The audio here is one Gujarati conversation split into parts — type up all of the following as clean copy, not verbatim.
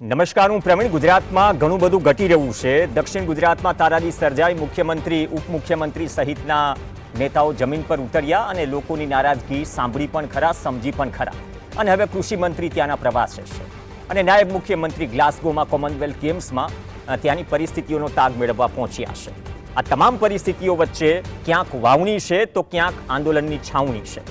નમસ્કાર, હું પ્રવીણ. ગુજરાતમાં ઘણું બધું ઘટી રહ્યું છે. દક્ષિણ ગુજરાતમાં તારાજી સર્જાઈ. મુખ્યમંત્રી, ઉપમુખ્યમંત્રી સહિતના નેતાઓ જમીન પર ઉતર્યા અને લોકોની નારાજગી સાંભળી પણ ખરા, સમજી પણ ખરા. અને હવે કૃષિ મંત્રી ત્યાંના પ્રવાસે છે અને નાયબ મુખ્યમંત્રી ગ્લાસગોમાં કોમનવેલ્થ ગેમ્સમાં ત્યાંની પરિસ્થિતિઓનો તાગ મેળવવા પહોંચ્યા છે. આ તમામ પરિસ્થિતિઓ વચ્ચે ક્યાંક વાવણી છે તો ક્યાંક આંદોલનની છાવણી છે.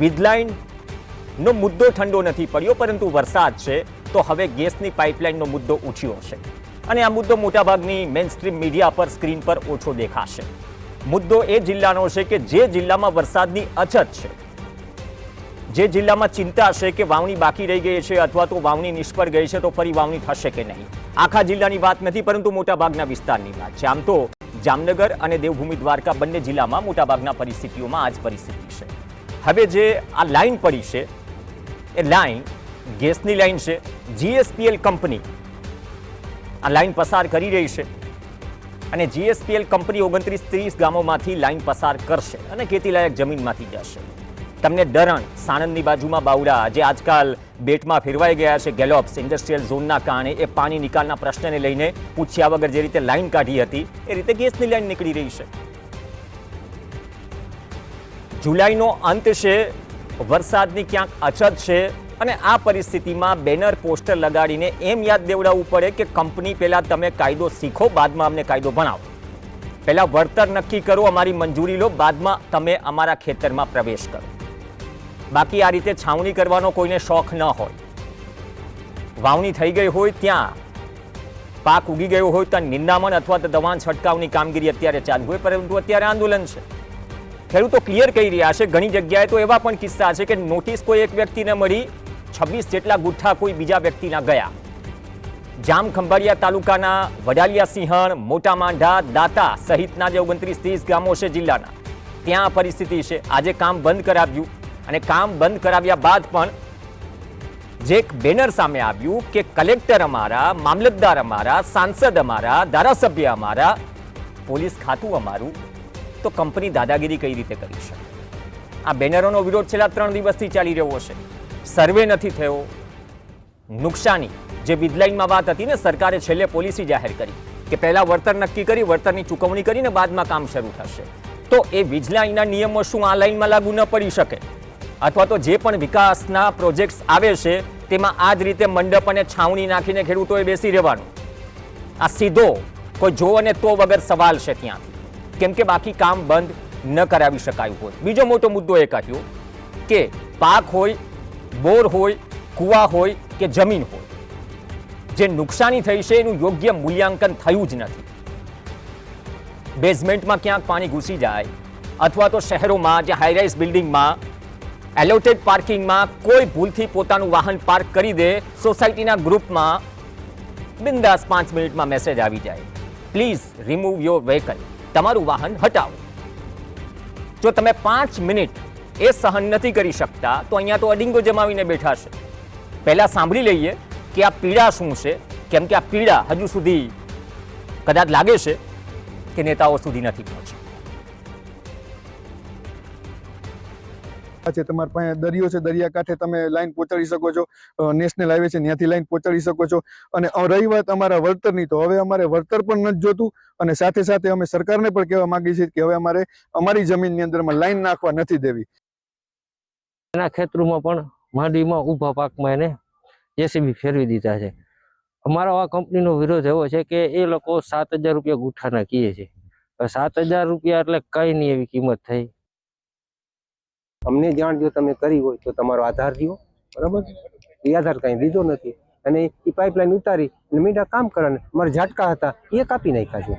વીજલાઇનનો મુદ્દો ઠંડો નથી પડ્યો, પરંતુ વરસાદ છે તો હવે ગેસની પાઇપલાઇનનો મુદ્દો ઉઠ્યો છે અને આ મુદ્દો મોટાભાગની મેઇનસ્ટ્રીમ મીડિયા પર સ્ક્રીન પર ઓછો દેખાશે. મુદ્દો એ જિલ્લાનો છે કે જે જિલ્લામાં વરસાદની અછત છે, જે જિલ્લામાં ચિંતા છે કે વાવણી બાકી રહી ગઈ છે અથવા તો વાવણી નિષ્ફળ ગઈ છે તો ફરી વાવણી થશે કે નહીં. આખા જિલ્લાની વાત નથી, પરંતુ મોટાભાગના વિસ્તારની વાત છે. આમ તો જામનગર અને દેવભૂમિ દ્વારકા બંને જિલ્લામાં મોટાભાગના પરિસ્થિતિઓમાં આ જ પરિસ્થિતિ છે. હવે જે આ લાઇન પડી છે એ લાઇન ગેસની લાઇન છે. જીએસપીએલ કંપની આ લાઇન પસાર કરી રહી છે અને જીએસપીએલ કંપની 29-30 ગામોમાંથી લાઇન પસાર કરશે અને ખેતીલાયક જમીનમાંથી જશે. તમને ડરણ, સાણંદની બાજુમાં બાવડા, જે આજકાલ બેટમાં ફેરવાઈ ગયા છે ગેલોપ્સ ઇન્ડસ્ટ્રીયલ ઝોનના કારણે, એ પાણી નિકાલના પ્રશ્નને લઈને પૂછ્યા વગર જે રીતે લાઇન કાઢી હતી એ રીતે ગેસની લાઇન નીકળી રહી છે. જુલાઈનો અંત છે, વરસાદની ક્યાંક અછત છે અને આ પરિસ્થિતિમાં બેનર, પોસ્ટર લગાડીને એમ યાદ દેવડાવવું પડે કે કંપની પહેલાં તમે કાયદો શીખો, બાદમાં અમને કાયદો ભણાવો. પહેલાં વળતર નક્કી કરો, અમારી મંજૂરી લો, બાદમાં તમે અમારા ખેતરમાં પ્રવેશ કરો. બાકી આ રીતે છાવણી કરવાનો કોઈને શોખ ન હોય. વાવણી થઈ ગઈ હોય, ત્યાં પાક ઉગી ગયો હોય, ત્યાં નિંદામણ અથવા તો દવા છંટકાવની કામગીરી અત્યારે ચાલુ હોય, પરંતુ અત્યારે આંદોલન છે. ખેડૂતો ક્લિયર કહી રહ્યા છે. ઘણી જગ્યાએ તો એવા પણ કિસ્સા છે કે નોટિસ કોઈ એક વ્યક્તિને મળી, 26 જેટલા ગુઠ્ઠા કોઈ બીજા વ્યક્તિના ગયા. જામખંભાળિયા તાલુકાના વડાલિયા, સિંહણ, મોટા માંઢા, દાતા સહિતના જે 29-30 ગામો છે જિલ્લાના, ત્યાં આ પરિસ્થિતિ છે. આજે કામ બંધ કરાવ્યું અને કામ બંધ કરાવ્યા બાદ પણ જે એક બેનર સામે આવ્યું કે કલેક્ટર અમારા, મામલતદાર અમારા, સાંસદ અમારા, ધારાસભ્ય અમારા, પોલીસ ખાતું અમારું, તો કંપની દાદાગીરી કઈ રીતે કરી શકે? આ બેનરોનો વિરોધ છેલ્લા 3 દિવસથી ચાલી રહ્યો છે. સર્વે નથી થયો. નુકસાની જે વીજલાઇનમાં વાત હતી ને, સરકારે છેલ્લે પોલિસી જાહેર કરી કે પહેલા વળતર નક્કી કરી, વળતરની ચૂકવણી કરીને બાદમાં કામ શરૂ થશે. તો એ વીજલાઇનના નિયમો શું આ લાઇનમાં લાગુ ન પડી શકે? અથવા તો જે પણ વિકાસના પ્રોજેક્ટ્સ આવે છે તેમાં આ જ રીતે મંડપ અને છાવણી નાખીને ખેડૂતોએ બેસી રહેવાનું? આ સીધો કોઈ જો અને તો વગર સવાલ છે ત્યાંથી, કેમ કે બાકી કામ બંધ ન કરાવી શકાયું હોય. બીજો મોટો મુદ્દો એ કહ્યો કે પાક હોય, બોર હોય, કૂવા હોય કે જમીન હોય, જે નુકસાની થઈ છે એનું યોગ્ય મૂલ્યાંકન થયું જ નથી. બેઝમેન્ટમાં ક્યાંક પાણી ઘૂસી જાય અથવા તો શહેરોમાં જે હાઈરાઇઝ બિલ્ડિંગમાં એલોટેડ પાર્કિંગમાં કોઈ ભૂલથી પોતાનું વાહન પાર્ક કરી દે, સોસાયટીના ગ્રુપમાં બિંદાસ 5 મિનિટમાં મેસેજ આવી જાય, પ્લીઝ રિમૂવ યોર વ્હીકલ, તમારું વાહન હટાવો. જો તમે 5 મિનિટ એ સહન નથી કરી શકતા તો અહીંયા તો અડિંગો જમાવીને બેઠા છે. પહેલા સાંભળી લઈએ કે આ પીડા શું છે, કેમ કે આ પીડા હજુ સુધી કદાચ લાગે છે કે નેતાઓ સુધી નથી પહોંચી. તમારી પાસે દરિયો છે, દરિયાકાંઠે તમે લાઈન પહોંચાડી શકો છો, નેશનલ હાઈવે છે ત્યાંથી લાઈન પહોંચાડી શકો છો. અને રહી વાત અમારા વળતરની, તો હવે અમારે વળતર પણ નથી જોતું અને સાથે સાથે અમે સરકારને પણ કહેવા માંગીએ છીએ કે હવે અમારે અમારી જમીનની અંદરમાં લાઈન નાખવા નથી દેવી. એના ખેતરોમાં પણ માંડવીમાં ઊભા પાકમાં એને જેસીબી ફેરવી દીધા છે. અમારો આ કંપનીનો વિરોધ એવો છે કે એ લોકો 7,000 રૂપિયા ગુઠ્ઠાના કહે છે. 7,000 રૂપિયા એટલે કઈ નહીં એવી કિંમત થઈ. અમને જાણ જો તમે કરી હોય તો તમારો આધાર દો, બરાબર? એ આધાર કઈ દીધો નથી અને એ પાઇપલાઇન ઉતારી અને મીડા કામ કરે. અમારા ઝાટકા હતા એ કાપી નાખ્યા છે,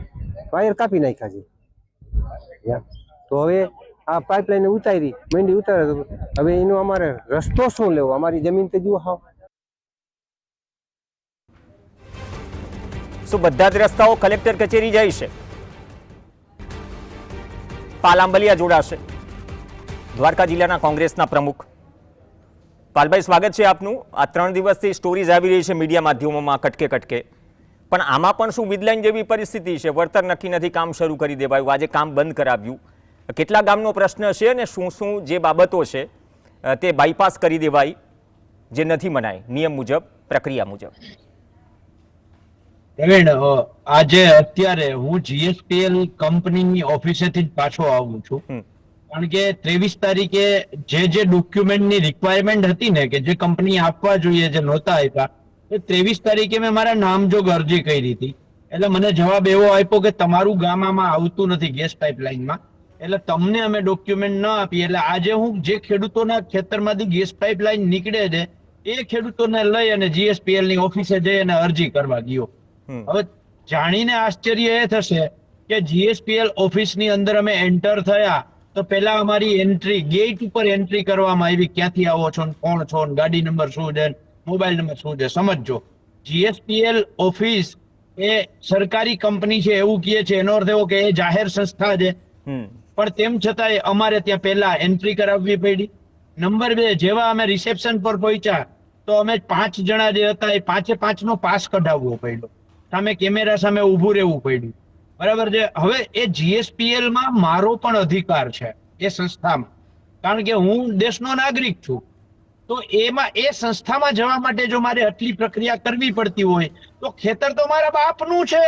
વાયર કાપી નાખ્યા છે. તો હવે આ પાઇપલાઇન ઉતારી, મીંડી ઉતારે, હવે એનો અમારે રસ્તો શું લેવો? અમારી જમીન તો જુઓ હાવ. શું બધા જ રસ્તાઓ કલેક્ટર કચેરી જાય છે? પાલાંબલિયા જોડાશે. દ્વારકા જિલ્લાના કોંગ્રેસના પ્રમુખ પાલભાઈ, સ્વાગત છે આપનું. આ 3 દિવસથી સ્ટોરીઝ આવી રહી છે મીડિયા માધ્યમોમાં કટકે કટકે, પણ આમાં પણ શું વીજલાઇન જેવી પરિસ્થિતિ છે? વળતર નક્કી નથી, કામ શરૂ કરી દેવાયું, આજે કામ બંધ કરાવ્યું. કેટલા ગામનો પ્રશ્ન છે અને શું શું જે બાબતો છે તે બાયપાસ કરી દેવાય જે નથી મનાય નિયમ મુજબ, પ્રક્રિયા મુજબ? પ્રવીણ, આજે અત્યારે હું જીએસપીએલ કંપનીની ઓફિસેથી જ પાછો આવું છું. હમ. કારણ કે 23 તારીખે જે ડોક્યુમેન્ટની રિક્વાયરમેન્ટ હતી ને કે જે કંપની આપવા જોઈએ જે નહોતા આપ્યા, એ 23 તારીખે મેં મારા નામજોગ અરજી કરી હતી. એટલે મને જવાબ એવો આપ્યો કે તમારું ગામ આમાં આવતું નથી ગેસ પાઇપલાઇનમાં, એટલે તમને અમે ડોક્યુમેન્ટ ન આપીએ. એટલે આજે હું જે ખેડૂતોના ખેતરમાંથી ગેસ પાઇપલાઇન નીકળે છે એ ખેડૂતોને લઈ અને જીએસપીએલ ની ઓફિસે જઈ અને અરજી કરવા ગયો. હવે જાણીને આશ્ચર્ય એ થશે કે જીએસપીએલ ઓફિસની અંદર અમે એન્ટર થયા તો પહેલા અમારી એન્ટ્રી ગેટ ઉપર એન્ટ્રી કરવામાં આવી, ક્યાંથી આવો છો ને કોણ છો ને ગાડી નંબર શું છે, મોબાઈલ નંબર શું છે. સમજો, જીએસપીએલ ઓફિસ એ સરકારી કંપની છે એવું કહે છે, એનો અર્થ એવો કે એ જાહેર સંસ્થા છે. પણ તેમ છતાંય અમારે ત્યાં પહેલા એન્ટ્રી કરાવવી પડી. નંબર 2, જેવા અમે રિસેપ્શન પર પહોંચ્યા તો અમે 5 જણા જે હતા એ 5 નો પાસ કઢાવવો પડ્યો, સામે કેમેરા સામે ઊભું રહેવું પડ્યું. બરાબર છે. હવે એ જીએસપીએલ માં મારો પણ અધિકાર છે એ સંસ્થામાં, કારણ કે હું દેશનો નાગરિક છું. તો એમાં એ સંસ્થામાં જવા માટે જો મારે આટલી પ્રક્રિયા કરવી પડતી હોય તો ખેતર તો મારા બાપનું છે.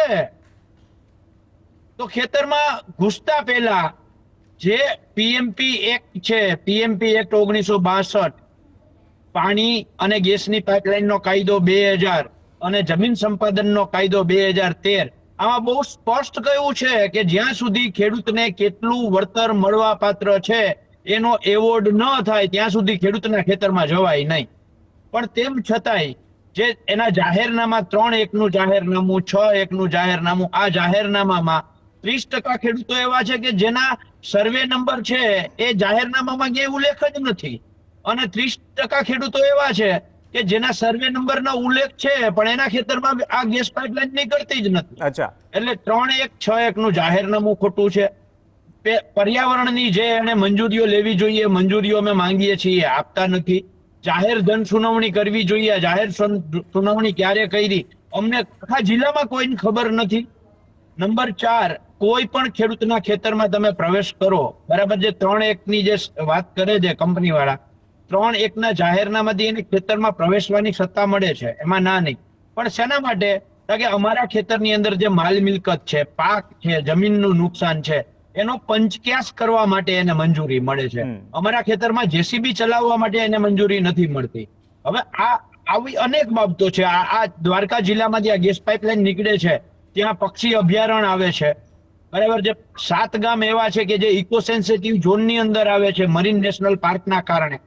તો ખેતરમાં ઘૂસતા પહેલા જે પીએમપી એક્ટ છે, પીએમપી એક્ટ 1962, પાણી અને ગેસની પાઇપલાઇનનો કાયદો 2000 અને જમીન સંપાદનનો કાયદો 2013, આમાં બહુ સ્પષ્ટ કહ્યું છે કે જ્યાં સુધી ખેડૂતને કેટલું વળતર મળવા પાત્ર છે એનો એવોર્ડ ન થાય ત્યાં સુધી ખેડૂતના ખેતરમાં જવાય નહીં. પણ તેમ છતાંય જે એના જાહેરનામા 3.1 નું જાહેરનામું, 6.1 નું જાહેરનામું, આ જાહેરનામામાં 30% ખેડૂતો એવા છે કે જેના સર્વે નંબર છે એ જાહેરનામામાં ક્યાંય ઉલ્લેખ જ નથી, અને 30% ખેડૂતો એવા છે કે જેના સર્વે નંબરનો ઉલ્લેખ છે પણ એના ખેતરમાં આ ગેસ પાઇપલાઇન નીકળતી જ નથી. અચ્છા. એટલે 3.1, 6.1 નું જાહેરનામું ખોટું છે. પર્યાવરણની જે એને મંજૂરીઓ લેવી જોઈએ મંજૂરીઓ અમે માંગીએ છીએ, આપતા નથી. જાહેર જન સુનાવણી કરવી જોઈએ, જાહેર સુનાવણી ક્યારે કરી અમને આખા જિલ્લામાં કોઈને ખબર નથી. નંબર 4, કોઈ પણ ખેડૂતના ખેતરમાં તમે પ્રવેશ કરો, બરાબર, જે 3.1 ની જે વાત કરે છે કંપની વાળા, 3.1 ના જાહેરનામાથી એને ખેતરમાં પ્રવેશવાની સત્તા મળે છે, એમાં ના નહીં. પણ શેના માટે? કે અમારા ખેતરની અંદર જે માલ મિલકત છે, પાક છે, જમીનનું નુકસાન છે, એનો પંચક્યાસ કરવા માટે એને મંજૂરી મળે છે. અમારા ખેતરમાં જેસીબી ચલાવવા માટે એને મંજૂરી નથી મળતી. હવે આવી અનેક બાબતો છે. આ દ્વારકા જિલ્લામાંથી આ ગેસ પાઇપલાઇન નીકળે છે, ત્યાં પક્ષી અભયારણ્ય આવે છે, બરાબર. જે 7 ગામ એવા છે કે જે ઇકો સેન્સિટિવ ઝોનની અંદર આવે છે મરીન નેશનલ પાર્કના કારણે,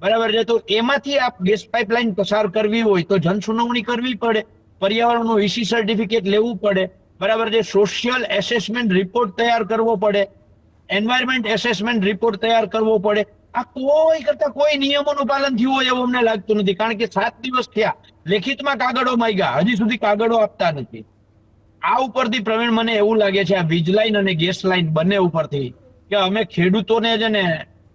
બરાબર છે. તો એમાંથી આ ગેસ પાઇપલાઇન પસાર કરવી હોય તો જન સુનાવણી કરવી પડે, પર્યાવરણનું ઈસી સર્ટિફિકેટ લેવું પડે, બરાબર છે. સોશિયલ એસેસમેન્ટ રિપોર્ટ તૈયાર કરવો પડે, એન્વાયરમેન્ટ એસેસમેન્ટ રિપોર્ટ તૈયાર કરવો પડે. આ કોઈ નિયમોનું પાલન થયું હોય એવું અમને લાગતું નથી, કારણ કે 7 દિવસ થયા, લેખિતમાં કાગળો માંગ્યા, હજી સુધી કાગળો આપતા નથી. આ ઉપરથી પ્રવીણ મને એવું લાગે છે, આ વીજ લાઈન અને ગેસ લાઈન બંને ઉપરથી, કે અમે ખેડૂતોને છે ને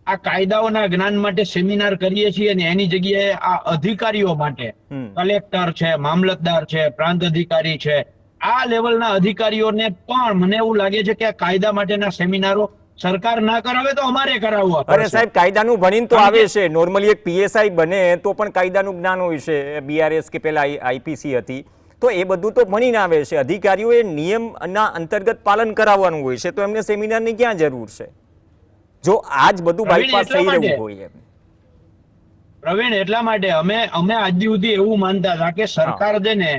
આ કાયદાઓના જ્ઞાન માટે સેમિનાર કરીએ છીએ ને એની જગ્યાએ આ અધિકારીઓ માટે, કલેક્ટર છે, મામલતદાર છે, પ્રાંત અધિકારી છે, આ લેવલના અધિકારીઓને પણ મને એવું લાગે છે કે આ કાયદા માટેના સેમિનારો સરકાર ના કરાવે તો અમારે કરાવવા પડશે. અરે સાહેબ, કાયદાનું ભણીને તો આવે છે. નોર્મલી એક પીએસઆઈ બને તો પણ કાયદાનું જ્ઞાન હોય છે. બીઆરએસ કે પેલા આઈપીસી હતી તો એ બધું તો ભણીને આવે છે. અધિકારીઓએ નિયમના અંતર્ગત પાલન કરાવવાનું હોય છે, તો એમને સેમિનારની ક્યાં જરૂર છે જો આજ બધું બાયપાસ થઈ રહ્યું હોય? પ્રવીણ, એટલા માટે અમે આજ સુધી એવું માનતા હતા કે સરકાર છે ને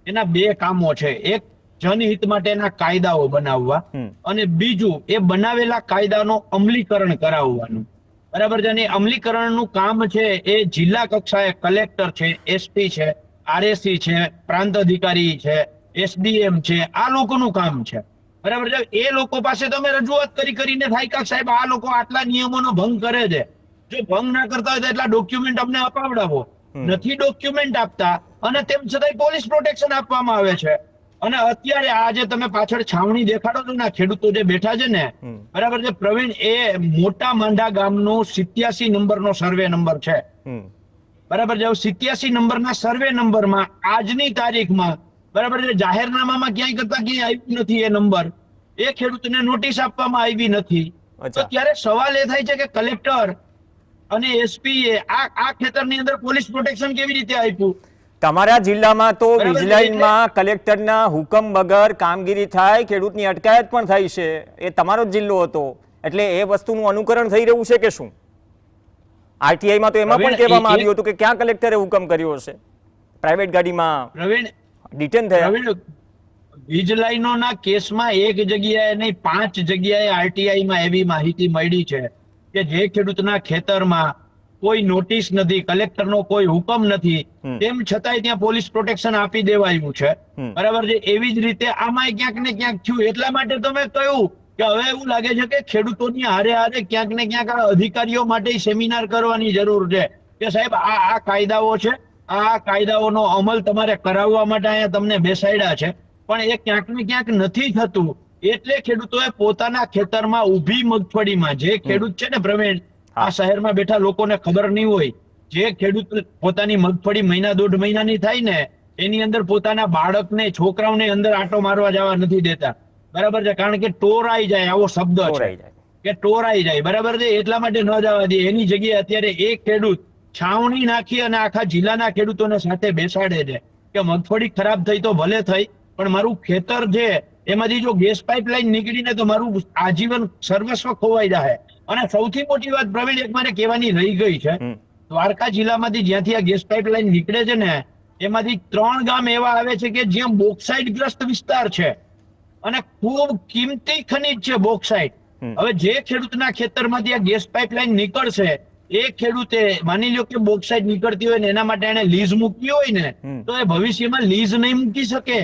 એના 2 કામો છે. એક જનહિત માટેના કાયદાઓ બનાવવા, અને બીજું એ બનાવેલા કાયદાનો અમલીકરણ કરાવવાનું, બરાબર છે. અને અમલીકરણનું કામ છે એ જિલ્લા કક્ષાએ કલેક્ટર છે, એસપી છે, આરએસી છે, પ્રાંત અધિકારી છે, એસડીએમ છે, આ લોકોનું કામ છે, બરાબર છે. એ લોકો પાસે તમે રજૂઆત કરીને થાય કે સાહેબ આ લોકો આટલા નિયમોનો ભંગ કરે છે, જો ભંગ ના કરતા હોય તો એટલા ડોક્યુમેન્ટ અમને અપાવડાવો. નથી ડોક્યુમેન્ટ આપતા અને તેમ છતાંય પોલીસ પ્રોટેક્શન આપવામાં આવે છે. અને અત્યારે આજે તમે પાછળ છાવણી દેખાડો છો ને, ખેડૂતો જે બેઠા છે ને, બરાબર છે પ્રવીણ, એ મોટા માંડા ગામનો 87 નંબરનો સર્વે નંબર છે, બરાબર છે. 87 નંબરના સર્વે નંબરમાં આજની તારીખમાં, બરાબર છે, જાહેરનામામાં ક્યાંય કરતા ક્યાંય આવ્યું નથી એ નંબર, એ ખેડૂતને નોટિસ આપવામાં આવી નથી. તો ત્યારે સવાલ એ થાય છે કે કલેક્ટર અને એસપી આ ખેતરની અંદર પોલીસ પ્રોટેક્શન કેવી રીતે આપ્યું? તમારા જિલ્લામાં તો બરાબર છે, વીજલાઇનમાં કલેક્ટરના હુકમ વગર કામગીરી થાય, ખેડૂતની અટકાયત પણ થઈ છે. એ તમારો જ જિલ્લો હતો, એટલે એ વસ્તુનું અનુકરણ થઈ રહ્યું છે કે શું? આરટીઆઈમાં તો એમાં પણ પ્રવીણ, કહેવામાં એ- આવ્યું હતું કે ક્યાં કલેક્ટરે હુકમ કર્યો છે, પ્રાઇવેટ ગાડીમાં પ્રવીણ ડિટેન થયા. પ્રવીણ, વીજ લાઈનોના કેસમાં એક જગ્યાએ નહીં 5 જગ્યાએ આરટીઆઈમાં એવી માહિતી મળી છે કે જે ખેડૂતના ખેતરમાં કોઈ નોટિસ નથી, કલેક્ટરનો કોઈ હુકમ નથી, તેમ છતાંય ત્યાં પોલીસ પ્રોટેક્શન આપી દેવાયું છે. બરાબર છે. એવી જ રીતે આમાં ક્યાંક ને ક્યાંક થયું. એટલા માટે તો મેં કહ્યું કે હવે એવું લાગે છે કે ખેડૂતોની હારે હારે ક્યાંક ને ક્યાંક આ અધિકારીઓ માટે સેમિનાર કરવાની જરૂર છે કે સાહેબ આ કાયદાઓ છે, આ કાયદાઓનો અમલ તમારે કરાવવા માટે અહીંયા તમને બેસાડ્યા છે, પણ એ ક્યાંક ને ક્યાંક નથી થતું. એટલે ખેડૂતોએ પોતાના ખેતરમાં ઊભી મગફળીમાં, જે ખેડૂત છે ને પ્રવીણ, આ શહેરમાં બેઠા લોકોને ખબર નહીં હોય, જે ખેડૂત પોતાની મગફળી મહિના 1.5 મહિનાની થાય ને એની અંદર પોતાના બાળકને, છોકરાઓને અંદર આંટો મારવા જવા નથી દેતા. બરાબર છે. કારણ કે ટોરાઈ જાય, આવો શબ્દ છે ટોરાઈ જાય. કે ટોરાઈ જાય. બરાબર છે. એટલા માટે ન જવા દે. એની જગ્યાએ અત્યારે એક ખેડૂત છાવણી નાખી અને આખા જિલ્લાના ખેડૂતોને સાથે બેસાડે છે કે મગફળી ખરાબ થઈ તો ભલે થઈ, પણ મારું ખેતર છે એમાંથી જો ગેસ પાઇપલાઇન નીકળીને તો મારું આજીવન સર્વસ્વ ખોવાઈ જાય. અને સૌથી મોટી વાત પ્રવીણ એક મારે કહેવાની રહી ગઈ છે, દ્વારકા જિલ્લામાંથી જ્યાંથી આ ગેસ પાઇપલાઇન નીકળે છે ને એમાંથી 3 ગામ એવા આવે છે કે જ્યાં બોક્સાઇટ ગ્રસ્ત વિસ્તાર છે અને ખૂબ કિંમતી ખનિજ છે બોક્સાઇટ. હવે જે ખેડૂતના ખેતરમાંથી આ ગેસ પાઇપલાઇન નીકળશે, એ ખેડૂતે માની લ્યો કે બોક્સાઇટ નીકળતી હોય ને એના માટે એને લીઝ મૂકવી હોય ને તો એ ભવિષ્યમાં લીઝ નહીં મૂકી શકે.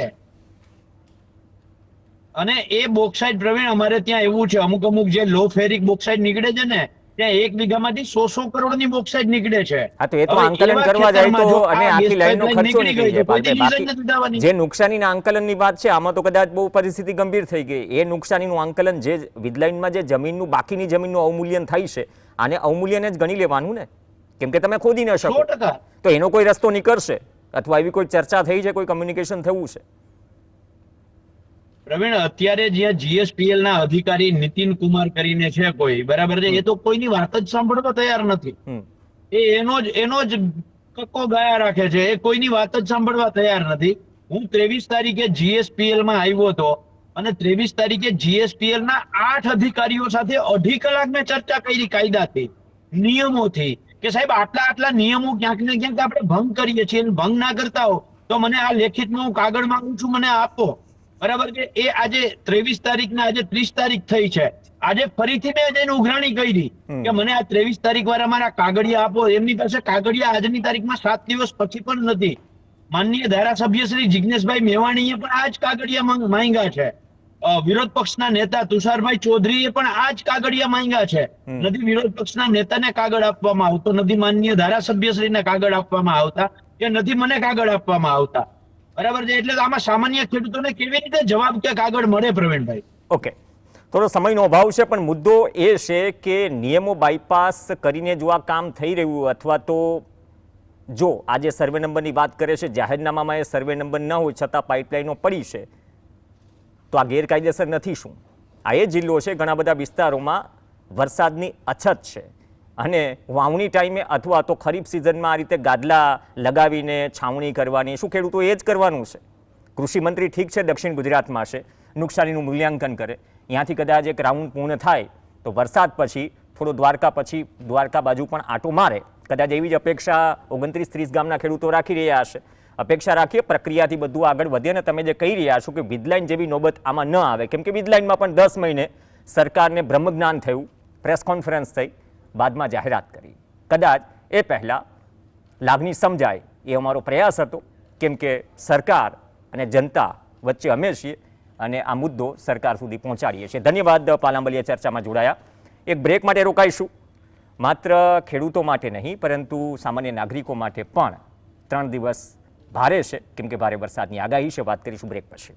અને એ બોક્સાઇટ પ્રવીણ અમારે ત્યાં એવું છે, અમુક જે લો ફેરિક બોક્સાઇટ નીકળે છે ને ત્યાં 1 વીઘામાંથી 100 કરોડની બોક્સાઇટ નીકળે છે. હા, તો એ તો હવે આંકલન એવા કરવા જાય ખેતરમાં તો જો અને આ આખી ગેસ લાઈનનો પાઇપલાઇન ખર્ચો નીકળી નીકળી ગઈ તો જાય. કોઈથી લીઝ જ બાકી નથી થવાની. જે નુકસાનીના આંકલનની વાત છે, આમાં તો કદાચ બહુ પરિસ્થિતિ ગંભીર થઈ ગઈ. એ નુકસાનીનું આંકલન, જે વીજલાઇનમાં જે જમીનનું, બાકીની જમીનનું અવમૂલ્યન થાય છે, આને અવમૂલ્યને જ ગણી લેવાનું ને, કેમ કે તમે ખોદી ન શકો. 100%. તો એનો કોઈ રસ્તો નીકળશે અથવા એવી કોઈ ચર્ચા થઈ છે, કોઈ કમ્યુનિકેશન થયું છે? પ્રવીણ, અત્યારે જ્યાં જીએસપીએલ ના અધિકારી નીતિન કુમાર કરીને છે કોઈ, બરાબર છે, એ તો કોઈની વાત જ સાંભળવા તૈયાર નથી. એ એનો જ કક્કો ગાયા રાખે છે. એ કોઈની વાત જ સાંભળવા તૈયાર નથી. હું 23 તારીખે જીએસપીએલ માં આવ્યો હતો અને 23 તારીખે જીએસપીએલ ના 8 અધિકારીઓ સાથે 2.5 કલાક મેં ચર્ચા કરી કાયદાથી, નિયમોથી, કે સાહેબ આટલા નિયમો ક્યાંક ને ક્યાંક આપણે ભંગ કરીએ છીએ. ભંગ ના કરતા હો તો મને આ લેખિતમાં હું કાગળ માંગુ છું, મને આપો. બરાબર છે. એ આજે 23 તારીખના આજે 30 તારીખ થઈ છે. આજે ફરીથી મેં જઈને ઉઘરાણી કરી કે મને આ 23 તારીખ વાળા મારા કાગળિયા આપો. એમની પાસે કાગળિયા આજની તારીખમાં 7 દિવસ પછી પણ નથી. માનનીય ધારાસભ્ય શ્રી જિજ્ઞેશભાઈ મેવાણીએ પણ આ જ કાગળિયા માંગ્યા છે. વિરોધ પક્ષના નેતા તુષારભાઈ ચૌધરીએ પણ આ જ કાગળિયા માંગ્યા છે. નથી વિરોધ પક્ષના નેતાને કાગળ આપવામાં આવતો, નથી માનનીય ધારાસભ્ય શ્રીને કાગળ આપવામાં આવતા, કે નથી મને કાગળ આપવામાં આવતા. બરાબર છે. એટલે આમાં સામાન્ય ખેડૂતોને કેવી રીતે જવાબ કે કાગળ મળે પ્રવીણભાઈ? ઓકે, થોડો સમયનો અભાવ છે, પણ મુદ્દો એ છે કે નિયમો બાયપાસ કરીને જો આ કામ થઈ રહ્યું, અથવા તો જો આજે સર્વે નંબરની વાત કરે છે, જાહેરનામામાં એ સર્વે નંબર ન હોય છતાં પાઇપલાઇનો પડી છે, તો આ ગેરકાયદેસર નથી શું? આ એ જિલ્લો છે, ઘણા બધા વિસ્તારોમાં વરસાદની અછત છે અને વાવણી ટાઈમે અથવા તો ખરીફ સિઝનમાં આ રીતે ગાદલા લગાવીને છાવણી કરવાની, શું ખેડૂતો એ જ કરવાનું છે? કૃષિ મંત્રી ઠીક છે દક્ષિણ ગુજરાતમાં છે, નુકસાનીનું મૂલ્યાંકન કરે, ત્યાંથી કદાચ એક રાઉન્ડ પૂર્ણ થાય તો વરસાદ પછી થોડો દ્વારકા બાજુ પણ આંટો મારે, કદાચ એવી જ અપેક્ષા 29-30 ગામના ખેડૂતો રાખી રહ્યા હશે. અપેક્ષા રાખીએ, પ્રક્રિયાથી બધું આગળ વધે. અને તમે જે કહી રહ્યા છો કે વીજલાઇન જેવી નોબત આમાં ન આવે, કેમ કે વીજલાઇનમાં પણ 10 મહિને સરકારને બ્રહ્મજ્ઞાન થયું, પ્રેસ કોન્ફરન્સ થઈ, બાદમાં જાહેરાત કરી. કદાચ એ પહેલાં લાગણી સમજાય એ અમારો પ્રયાસ હતો, કેમ કે સરકાર અને જનતા વચ્ચે અમે છીએ અને આ મુદ્દો સરકાર સુધી પહોંચાડીએ છીએ. ધન્યવાદ પાલાંબલિયા ચર્ચામાં જોડાયા. એક બ્રેક માટે રોકાઈશું. માત્ર ખેડૂતો માટે નહીં, પરંતુ સામાન્ય નાગરિકો માટે પણ 3 દિવસ ભારે છે, કેમ કે ભારે વરસાદની આગાહી છે. વાત કરીશું બ્રેક પછી.